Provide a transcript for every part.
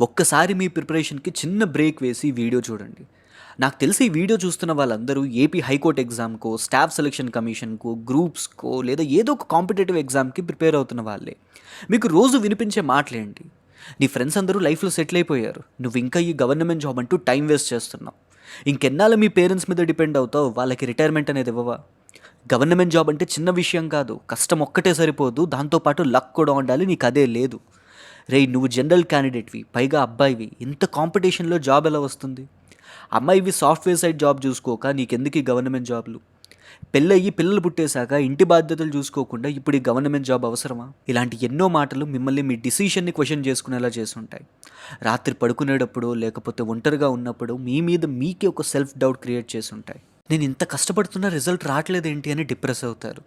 ఒక్కసారి మీ ప్రిపరేషన్‌కి చిన్న బ్రేక్ వేసి వీడియో చూడండి. నాకు తెలిసి ఈ వీడియో చూస్తున్న వాళ్ళందరూ ఏపీ హైకోర్ట్ ఎగ్జామ్‌కో, స్టాఫ్ సెలక్షన్ కమిషన్‌కో, గ్రూప్స్‌కో లేదా ఏదో ఒక కాంపిటీటివ్ ఎగ్జామ్‌కి ప్రిపేర్ అవుతున్న వాళ్ళే. మీకు రోజు వినిపించే మాటలేంటి? నీ ఫ్రెండ్స్ అందరూ లైఫ్‌లో సెటిల్ అయిపోయారు. నువ్వు ఇంకా ఈ గవర్నమెంట్ జాబ్ అంటూ టైం వేస్ట్ చేస్తున్నావు. ఇంకెన్నాళ్ళు మీ పేరెంట్స్ మీద డిపెండ్ అవుతావు? వాళ్ళకి రిటైర్మెంట్ అనేది ఇవ్వవా? గవర్నమెంట్ జాబ్ అంటే చిన్న విషయం కాదు. కష్టం ఒక్కటే సరిపోదు. దాంతో పాటు లక్ కూడా ఉండాలి. నీకదే లేదు. రేయ్! నువ్వు జనరల్ క్యాండిడేట్‌వి. పైగా అబ్బాయివి. ఇంత కాంపిటీషన్‌లో జాబ్ ఎలా వస్తుంది? అమ్మాయివి సాఫ్ట్‌వేర్ సైడ్ జాబ్ చూసుకోక నీకెందుకీ గవర్నమెంట్ జాబ్‌లు? పెళ్ళయ్యి పిల్లలు పుట్టేశాక ఇంటి బాధ్యతలు చూసుకోకుండా ఇప్పుడు ఈ గవర్నమెంట్ జాబ్ అవసరమా? ఇలాంటి ఎన్నో మాటలు మిమ్మల్ని మీ డిసిషన్‌ని క్వెషన్ చేసుకునేలా చేసుంటాయి. రాత్రి పడుకునేటప్పుడో లేకపోతే ఒంటరిగా ఉన్నప్పుడు మీ మీద మీకే ఒక సెల్ఫ్ డౌట్ క్రియేట్ చేసుంటాయి. నేను ఇంత కష్టపడుతున్నా రిజల్ట్ రావట్లేదేంటి అని డిప్రెస్ అవుతారు.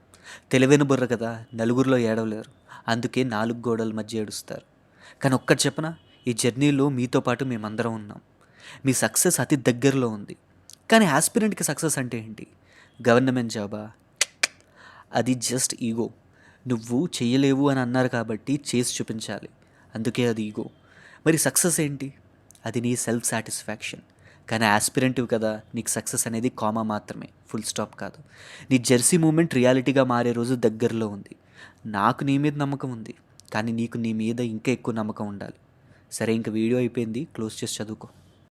తెలివైన బుర్ర కదా! నలుగురిలో ఏడవలేరు. అందుకే 4 గోడల మధ్య ఏడుస్తారు. కానీ ఒక్కటి చెప్పనా? ఈ జర్నీలో మీతో పాటు మేమందరం ఉన్నాం. మీ సక్సెస్ అతి దగ్గరలో ఉంది. కానీ యాస్పిరెంట్‌కి సక్సెస్ అంటే ఏంటి? గవర్నమెంట్ జాబా? అది జస్ట్ ఈగో. నువ్వు చెయ్యలేవు అని అన్నారు కాబట్టి చేసి చూపించాలి. అందుకే అది ఈగో. మరి సక్సెస్ ఏంటి? అది నీ సెల్ఫ్ సాటిస్ఫాక్షన్. కానీ యాస్పిరెంటివ్ కదా! నీకు సక్సెస్ అనేది కామా మాత్రమే. ఫుల్ స్టాప్ కాదు. నీ జెర్సీ మూమెంట్ రియాలిటీగా మారే రోజు దగ్గరలో ఉంది. నాకు నీ మీద నమ్మకం ఉంది. కానీ నీకు నీ మీద ఇంకా ఎక్కువ నమ్మకం ఉండాలి. సరే ఇంక వీడియో అయిపోయింది. క్లోజ్ చేసి చదువుకో.